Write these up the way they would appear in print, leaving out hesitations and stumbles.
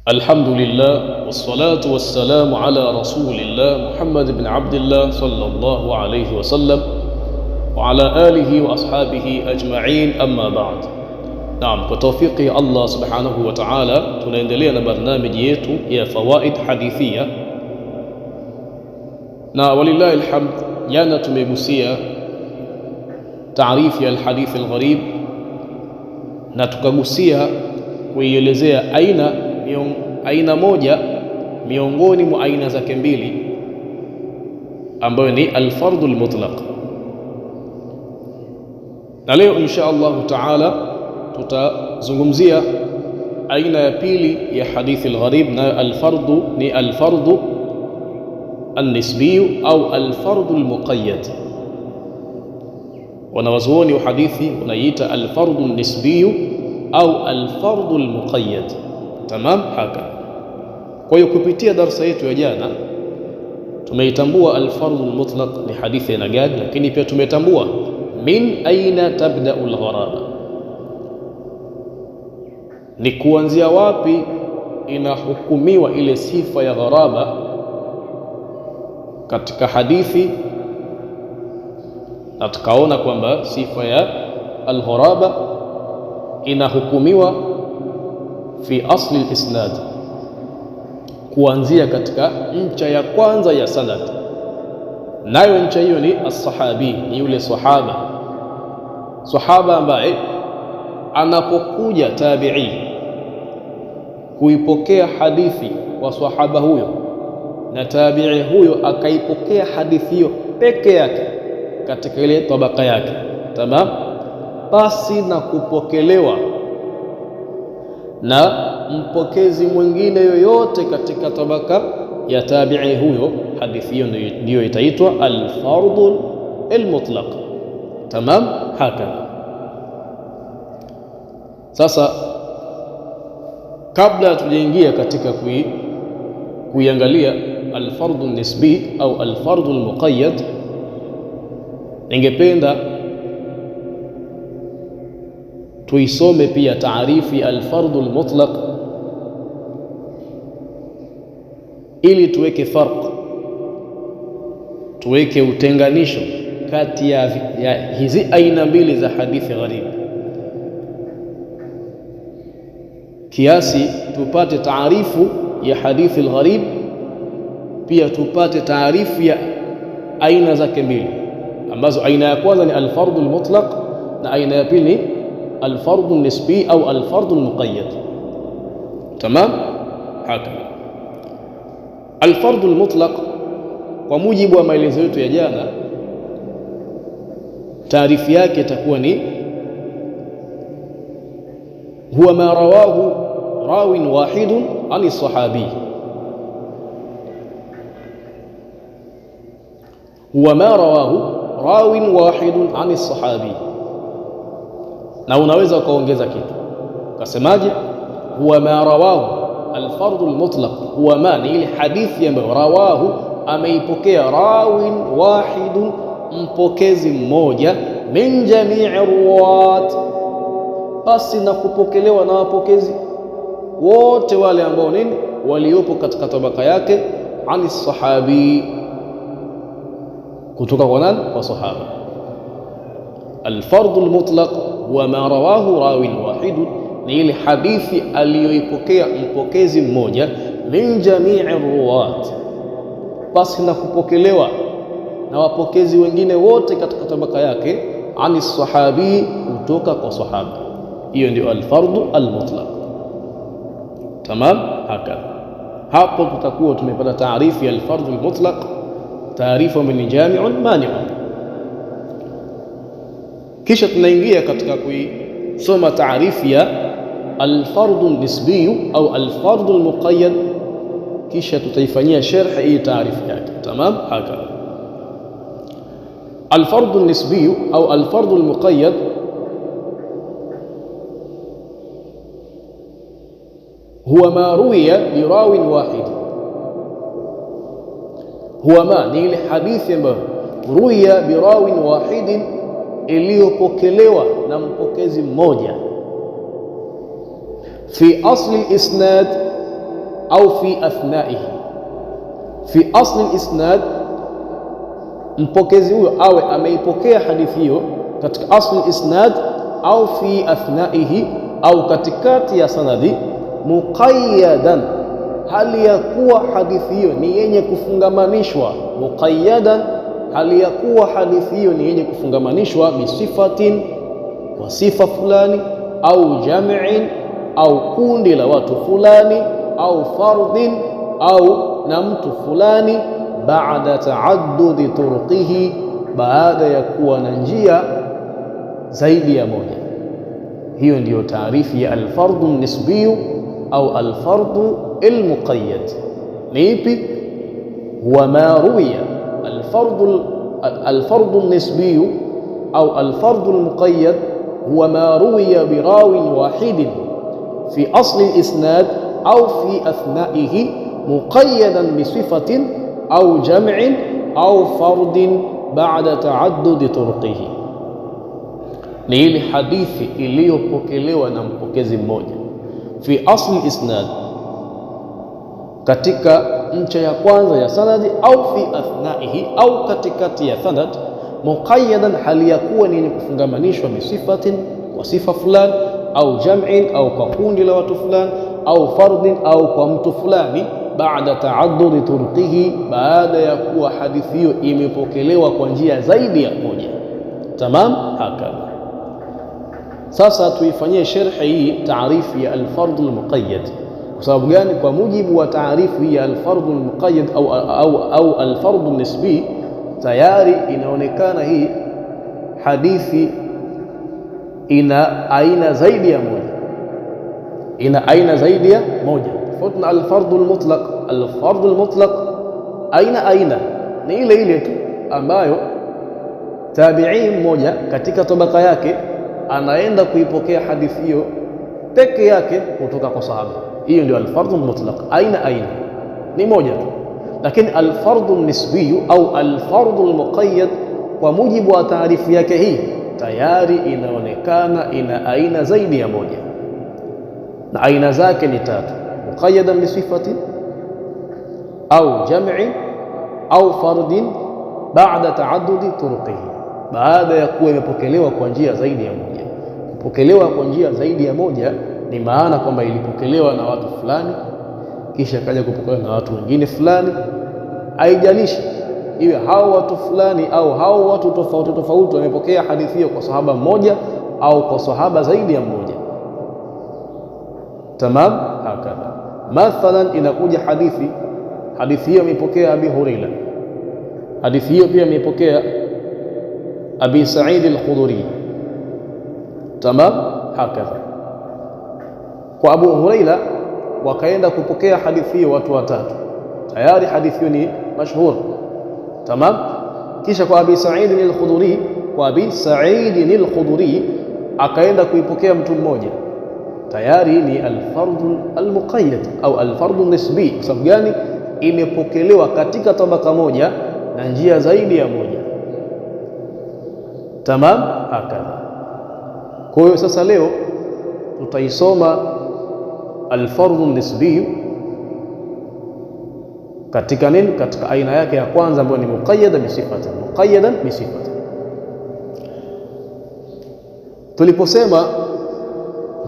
الحمد لله والصلاة والسلام على رسول الله محمد بن عبد الله صلى الله عليه وسلم وعلى آله وأصحابه أجمعين أما بعد. نعم، بتوفيق الله سبحانه وتعالى tunaendelea na barnamiji yetu ya fawaid hadithia, na walillahi alhamd, jana tumegusia taarifu ya alhadith algharib na tukagusia kuielezea aina moja miongoni mwa aina zake mbili ambayo ni alfardhu almutlaq. Na leo insha Allah taala tutazungumzia aina ya pili ya hadithi algharib, na alfardhu ni alfardhu alnisbi au alfardhu almuqayyad. Wanawazuoni wa hadithi wanaita alfardhu alnisbi au alfardhu almuqayyad. Tamam, haka. Kwa hiyo kupitia darasa yetu ya jana tumeitambua alfardhu almutlaq ni hadithi aina gani, lakini pia tumetambua min aina tabda'u algharaba, ni kuanzia wapi inahukumiwa ile sifa ya gharaba katika hadithi, na tukaona kwamba sifa ya algharaba inahukumiwa fi asli alisnad, kuanzia katika ncha ya kwanza ya sanad, nayo ncha hiyo ni as-sahabi, ni yule sahaba ambaye anapokuja tabi'i kuipokea hadithi kwa sahaba huyo na tabi'i huyo akaipokea hadithi hiyo peke yake katika ile tabaka yake, tamam, basi na kupokelewa na mpokezi mwingine yoyote katika tabaka ya tabi'i huyo, hadithi hiyo ndiyo itaitwa al-fardhu al-mutlaq. Tamam, haka. Sasa kabla tujaingia katika kuiangalia al-fardhu nisbi au al-fardhu al-muqayyad, ningependa tuisome pia taarifi alfardhu almutlaq ili tuweke farq, tuweke utenganisho kati ya hizi aina mbili za hadithi gharib, kiasi tupate taarifu ya hadithi algharib, pia tupate taarifu ya aina zake mbili, ambazo aina ya kwanza ni alfardhu almutlaq na aina ya pili ni alfardhu nisbi au alfardhu almuqayyad. Tamam, haka. Alfardhu almutlaq kwa mujibu wa maelezo yetu ya jana, taarifu yake itakuwa ni huwa ma rawahu rawin wahidun ani sahabi, huwa ma rawahu rawin wahidun ani sahabi. Na unaweza ukaongeza kitu ukasemaje, huwa ma rawahu alfardhu almutlaq, huwa ma ni ile hadithi ambayo rawahu ameipokea rawin wahidun, mpokezi mmoja, min jami'i ruwat, basi na kupokelewa na wapokezi wote wale ambao nini waliopo katika tabaka yake, ani sahabi, kutoka kwa nani? Kwa sahaba. Alfardhu almutlaq huwa ma rawahu rawin wahidun, ni ile hadithi aliyoipokea mpokezi mmoja, min jami'i ruwat, basi na kupokelewa na wapokezi wengine wote katika tabaka yake, ani sahabi, kutoka kwa sahaba. Hiyo ndio alfardhu almutlaq. Tamam, haka. Hapo tutakuwa tumepata taarifu ya alfardhu almutlaq, taarifu min jami'un mani'un. Kisha tunaingia katika kuisoma taarifu ya alfardhu nisbi au alfardhu almuqayyad, kisha tutaifanyia sharh hii taarifu yake. Tamam, haka. Alfardhu nisbi au alfardhu almuqayyad huwa ma ruwiya birawin wahid, huwa ma ni ile hadithi ambayo ruwiya birawin wahidin, iliyopokelewa na mpokezi mmoja, fi asli isnad, au fi athnaihi. Fi asli al-isnad, mpokezi huyo awe ameipokea hadithi hiyo katika asli al-isnad au fi athnaihi, au katikati ya sanadi, muqayyadan, hali ya kuwa hadithi hiyo ni yenye kufungamanishwa, muqayyadan, hali ya kuwa hadithi hiyo ni yenye kufungamanishwa, bisifatin, kwa sifa fulani, au jam'in, au kundi la watu fulani, au fardin, au na mtu fulani, baada taaddudi turqihi, baada ya kuwa na njia zaidi ya moja. Hiyo ndiyo taarifu ya alfardu nisbiyu au alfardu almuqayyad. Ni ipi? Huwa ma ruwiya alfardu nisbiyu au alfardu almuqayyad huwa ma ruwiya birawin wahidin fi asli alisnad au fi athnaihi, muqayyadan bisifatin au jam'in au fardin ba'da ta'addudi turqihi. Ni ile hadithi iliyopokelewa na mpokezi mmoja fi asli isnad, katika ncha ya kwanza ya sanadi, au fi athnaihi, au katikati ya sanad, muqayyadan, hali ya kuwa ni kufungamanishwa bisifatin, kwa sifa fulani, au jam'in, au kwa kundi la watu fulani, au fardin, au kwa mtu fulani, baada taaddudi turqihi, baada ya kuwa hadithi hiyo imepokelewa kwa njia zaidi ya moja. Tamam, hakadha. Sasa tuifanyie sharhi hii taarifu ya alfardu almuqayyad. Kwa sababu gani? Kwa mujibu wa taarifu hii ya alfardu almuqayyad au alfardu nisbi, tayari inaonekana hii hadithi ina aina zaidi ya moja, ina aina zaidi ya moja, tofauti na alfardu almutlaq. Alfardu almutlaq aina ni ile ile tu ambayo tabi'i mmoja katika tabaka yake anaenda kuipokea hadithi hiyo peke yake kutoka kwa sahaba. Hiyo ndio alfardu mutlaq, aina ni moja tu. Lakini alfardu nisbiyu au alfardu almuqayyad, kwa mujibu wa taarifu yake hii, tayari inaonekana ina aina zaidi ya moja, na aina zake ni tatu: muqayyadan bisifati au jam'i au fardin ba'da ta'addudi turqihi, baada ya kuwa imepokelewa kwa njia zaidi ya moja. Kupokelewa kwa njia zaidi ya moja ni maana kwamba ilipokelewa na watu fulani, kisha kaja kupokelewa na watu wengine fulani. Haijalishi iwe hao watu fulani au hao watu tofauti wamepokea hadithi hiyo kwa sahaba mmoja au kwa sahaba zaidi ya mmoja. Tamam, hakadha. Mathalan, inakuja hadithi hiyo imepokea Abi Hurairah, hadithi hiyo pia imepokea Abi Sa'id al-Khudri. Tamam, hakadha. Kwa Abu Hurairah wakaenda kupokea hadithi hiyo watu watatu, tayari hadithi hiyo ni mashhur. Tamam. Kisha kwa Abi Sa'id al-Khudri, kwa Abi Sa'id al-Khudri akaenda kuipokea mtu mmoja, tayari ni alfardu almuqayyad au alfardu nisbi. Kwa sababu gani? Imepokelewa katika tabaka moja na njia zaidi ya moja. Tamam, hakadha. Kwa hiyo sasa leo tutaisoma alfardu nisbi katika nini? Katika aina yake ya kwanza ambayo ni muqayyadan bisifati. Tuliposema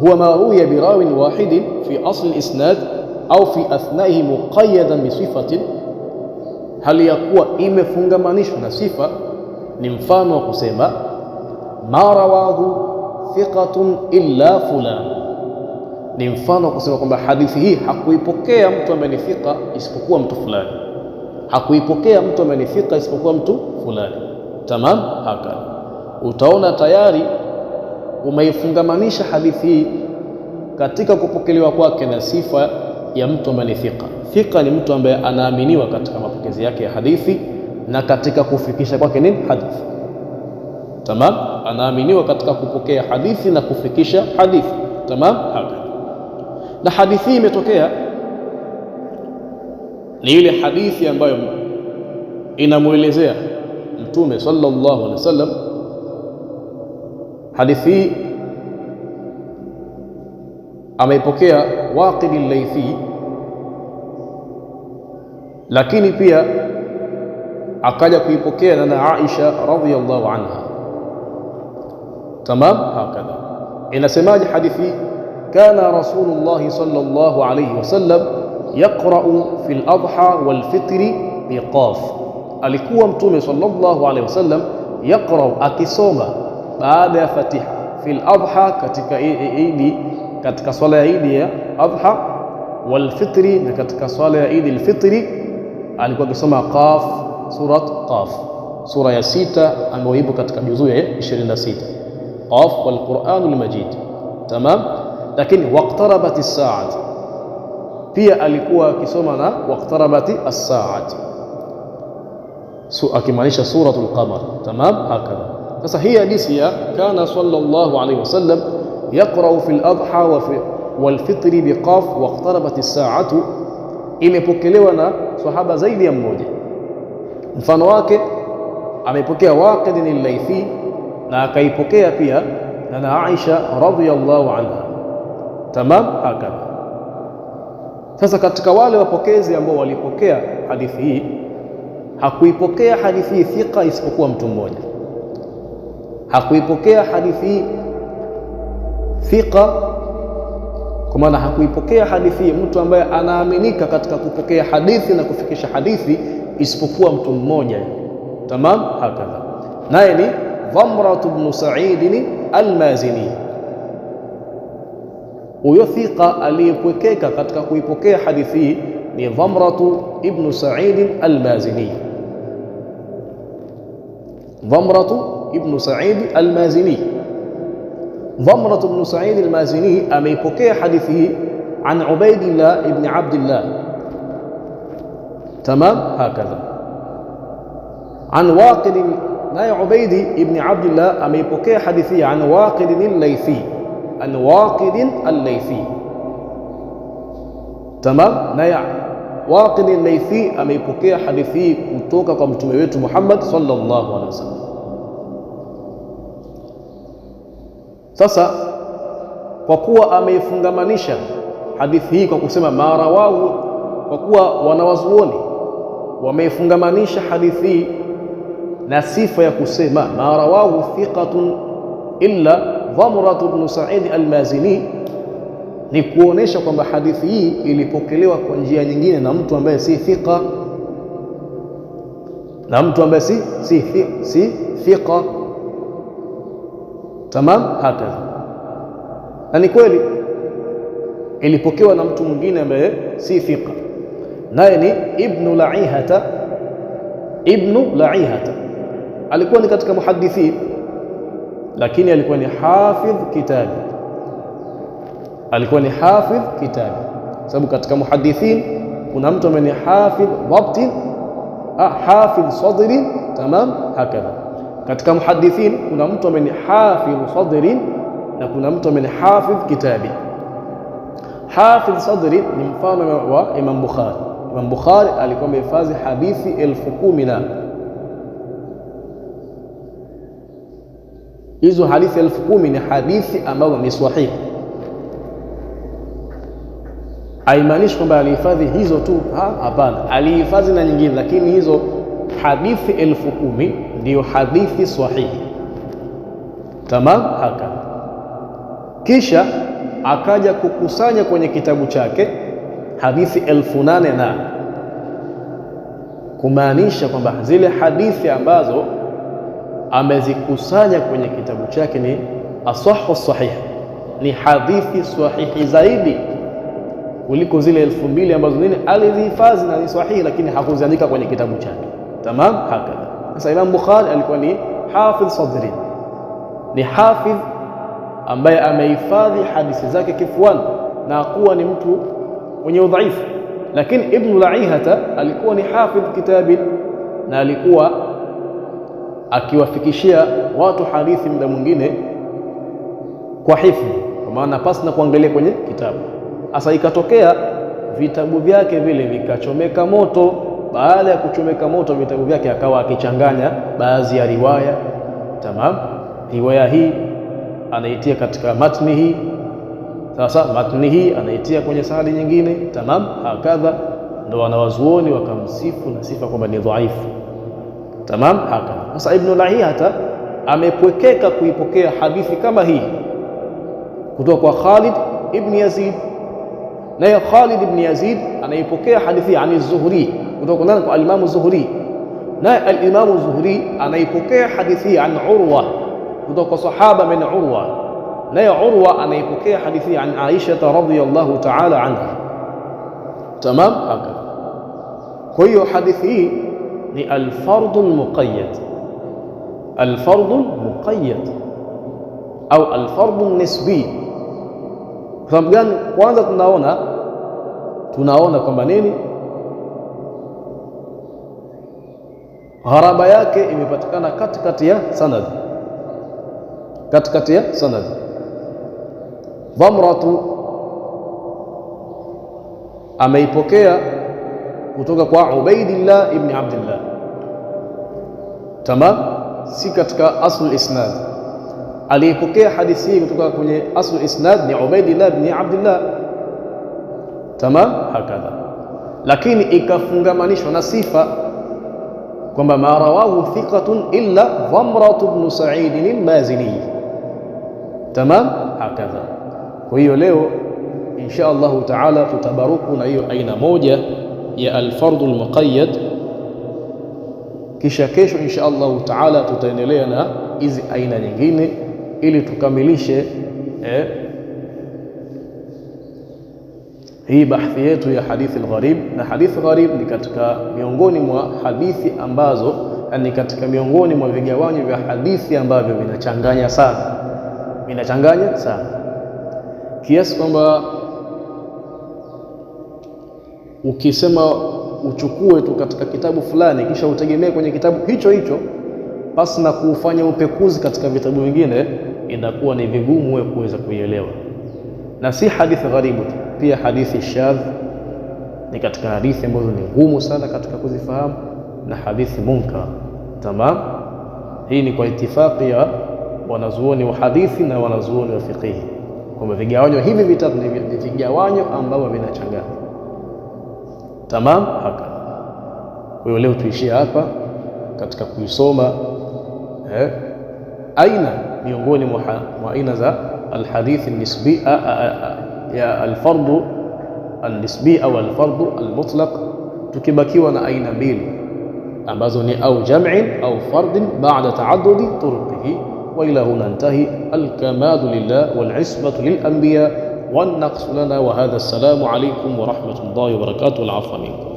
huwa ma ruwiya birawin wahidin fi asli al-isnad au fi athnaihi muqayyadan bisifatin, hali ya kuwa imefungamanishwa na sifa, ni mfano wa kusema ma rawahu thiqatun illa fulan. Ni mfano wa kusema kwamba hadithi hii hakuipokea mtu ambaye ni thiqa isipokuwa mtu fulani, hakuipokea mtu ambaye ni thiqa isipokuwa mtu fulani. Tamam, haka utaona tayari umeifungamanisha hadithi hii katika kupokelewa kwake na sifa ya mtu ambaye ni thiqa. Thiqa ni mtu ambaye anaaminiwa katika mapokezi yake ya hadithi na katika kufikisha kwake nini? Hadithi. Tamam, anaaminiwa katika kupokea hadithi na kufikisha hadithi. Tamam, haka. Na hadithi hii imetokea ni ile hadithi ambayo inamuelezea Mtume sallallahu alaihi wasallam. Hadithi hii ameipokea Waqid al-Laythi lakini pia akaja kuipokea na Aisha radhiyallahu anha. Tamam, hakadha. Inasemaje hadithi? Kana Rasulullah sallallahu alayhi wasallam yaqra'u fil adha wal fitri biqaf, alikuwa Mtume sallallahu alayhi wasallam yaqra'u, akisoma baada ya Fatiha, fil adha, katika idi, katika swala ya idi ya adha, wal fitri, na katika swala ya idi al-fitri alikuwa akisoma Qaf, surat Qaf, sura ya 6 ambayo ipo katika juzuu ya 26, Qaf wal Qur'anul Majid. Tamam. Lakini waqtarabat as-sa'at, pia alikuwa akisoma na waqtarabat as-sa'at, akimaanisha suratul Qamar. Tamam, hakadha. Sasa hii hadithi ya kana sallallahu alayhi wasallam yaqra'u fil adha wal fitri biqaf waqtarabat as-sa'atu imepokelewa na sahaba zaidi ya mmoja. Mfano wake amepokea Waqid al-Laythi na akaipokea pia na Aisha radhiyallahu anha. Tamam, hakadha. Sasa katika wale wapokezi ambao walipokea hadithi hii, hakuipokea hadithi hii thika isipokuwa mtu mmoja. Hakuipokea hadithi hii thika, kwa maana hakuipokea hadithi hii mtu ambaye anaaminika katika kupokea hadithi na kufikisha hadithi isipokuwa mtu mmoja. Tamam, hakadha. Naye ni Dhamra ibn Sa'id al-Mazini. Huyo thika aliyepwekeka katika kuipokea hadithi hii ni Dhamra ibn Sa'id al-Mazini. Dhamra ibn Sa'id al-Mazini. Dhamra ibn Sa'id al-Mazini ameipokea hadithi hii an Ubaydillah ibn Abdillah. Tamam, hakadha. An Waqid, naye Ubaydi ibn Abdillah ameipokea hadithi an Waqid al-Laythi, an Waqid al-Laythi. Tamam, naye Waqid al-Laythi ameipokea hadithi kutoka kwa mtume wetu Muhammad sallallahu alaihi wasallam. Sasa kwa kuwa ameifungamanisha hadithi hii kwa kusema marawahu, kwa kuwa wanawazuoni wameifungamanisha hadithi hii na sifa ya kusema marawahu thiqatun illa Dhamra ibn Sa'id al-Mazini, ni kuonesha kwamba hadithi hii ilipokelewa kwa njia nyingine na mtu ambaye si thiqa, na mtu ambaye si thiqa. Tamam, hakadha. Na ni kweli ilipokewa na mtu mwingine ambaye si thiqa, naye ni Ibn La'ihata. Ibn La'ihata alikuwa ni katika muhadithin, lakini alikuwa ni hafidh kitabi. Alikuwa ni hafidh kitabi, sababu katika muhadithin kuna mtu ambaye ni hafidh dhabti, hafidh sadri. Tamam, hakadha. Katika muhadithin kuna mtu ambaye ni hafidh sadri na kuna mtu ambaye ni hafidh kitabi. Hafidh sadri ni mfano wa Imam Bukhari. Imam Bukhari alikuwa amehifadhi hadithi 10,000 na hizo hadithi 10,000 ni hadithi ambazo ni sahihi. Haimaanishi kwamba alihifadhi hizo tu, hapana, alihifadhi na nyingine, lakini hizo hadithi 10,000 ndio hadithi sahihi. Tamam, haka. Kisha akaja kukusanya kwenye kitabu chake hadithi 8,000 na kumaanisha kwamba zile hadithi ambazo amezikusanya kwenye kitabu chake ni asahhu sahih, ni hadithi sahihi zaidi kuliko zile 2,000 ambazo nini alizihifadhi na ni sahihi lakini hakuziandika kwenye kitabu chake. Tamam, hakadha. Sasa Imam Bukhari alikuwa ni hafidh sadri, ni hafidh ambaye amehifadhi hadithi zake kifuani na kuwa ni mtu mwenye udhaifu. Lakini Ibn La'ihata alikuwa ni hafidh kitabi na alikuwa akiwafikishia watu hadithi muda mwingine kwa hifdhi, kwa maana pasi na kuangalia kwenye kitabu. Sasa ikatokea vitabu vyake vile vikachomeka moto. Baada ya kuchomeka moto vitabu vyake akawa akichanganya baadhi ya riwaya. Tamam, riwaya hii anaitia katika matni hii, sasa matni hii anaitia kwenye sanadi nyingine. Tamam, hakadha. ndio wanawazuoni wakamsifu na sifa kwamba ni dhaifu. Tamam. Haka sasa Ibn Lahiyata amepwekeka kuipokea hadithi kama hii kutoka kwa Khalid ibn Yazid, naye Khalid ibn Yazid anaipokea hadithi ani Zuhri kutoka kwa al-Imam Zuhri, naye al-Imam Zuhri anaipokea hadithi an Urwa kutoka kwa sahaba min Urwa, naye Urwa anaipokea hadithi an Aisha radhiyallahu ta'ala anha. Tamam. Haka kwa hiyo hadithi hii ni al-fardhu al-muqayyad, al-fardhu al-muqayyad au al-fardhu an-nisbi. Kwa sababu gani? Kwanza tunaona kwamba nini, gharaba yake imepatikana katikati ya sanad, katikati ya sanad. Dhamratu ameipokea kutoka kwa Ubaidillah ibn Abdillah. Tamam. Si katika asl isnad. Aliyepokea hadithi hii kutoka kwenye asl isnad ni Ubaidillah ibn Abdillah. Tamam. Hakadha, lakini ikafungamanishwa na sifa kwamba ma rawahu thiqatun illa Dhamratu ibn Sa'id al-Mazini. Tamam. Hakadha. Kwa hiyo leo insha Allahu taala tutabaruku na hiyo aina moja ya al-fardhu al-muqayyad, kisha kesho insha Allahu taala tutaendelea na hizi aina nyingine ili tukamilishe hii bahthi yetu ya hadithi al-gharib. Na hadithi gharib ni katika miongoni mwa hadithi ambazo ni katika miongoni mwa vigawanyo vya hadithi ambavyo vinachanganya sana, kiasi kwamba ukisema uchukue tu katika kitabu fulani kisha utegemee kwenye kitabu hicho hicho basi na kufanya upekuzi katika vitabu vingine, inakuwa ni vigumu wewe kuweza kuielewa. Na si hadithi gharibu tu, pia hadithi shadh ni katika hadithi ambazo ni ngumu sana katika kuzifahamu, na hadithi munkar. Tamam. Hii ni kwa itifaki ya wanazuoni wa hadithi na wanazuoni wa fiqh kwamba vigawanyo hivi vitatu ni vigawanyo ambavyo vinachanganya. Tamam. Haka kwa hiyo leo tuishie hapa katika kuisoma aina miongoni mwa aina za alhadithi nisbi ya alfardhu alnisbi au alfardhu almutlaq, tukibakiwa na aina mbili ambazo ni au jam'in au fardin ba'da ta'addudi turuqihi. wa ila huna nantahi. Alkamadu lillah wal ismatu lil anbiya wan naqsu lana wa hadha. Assalamu alaykum wa rahmatullahi wa barakatuh. Al afwa minkum.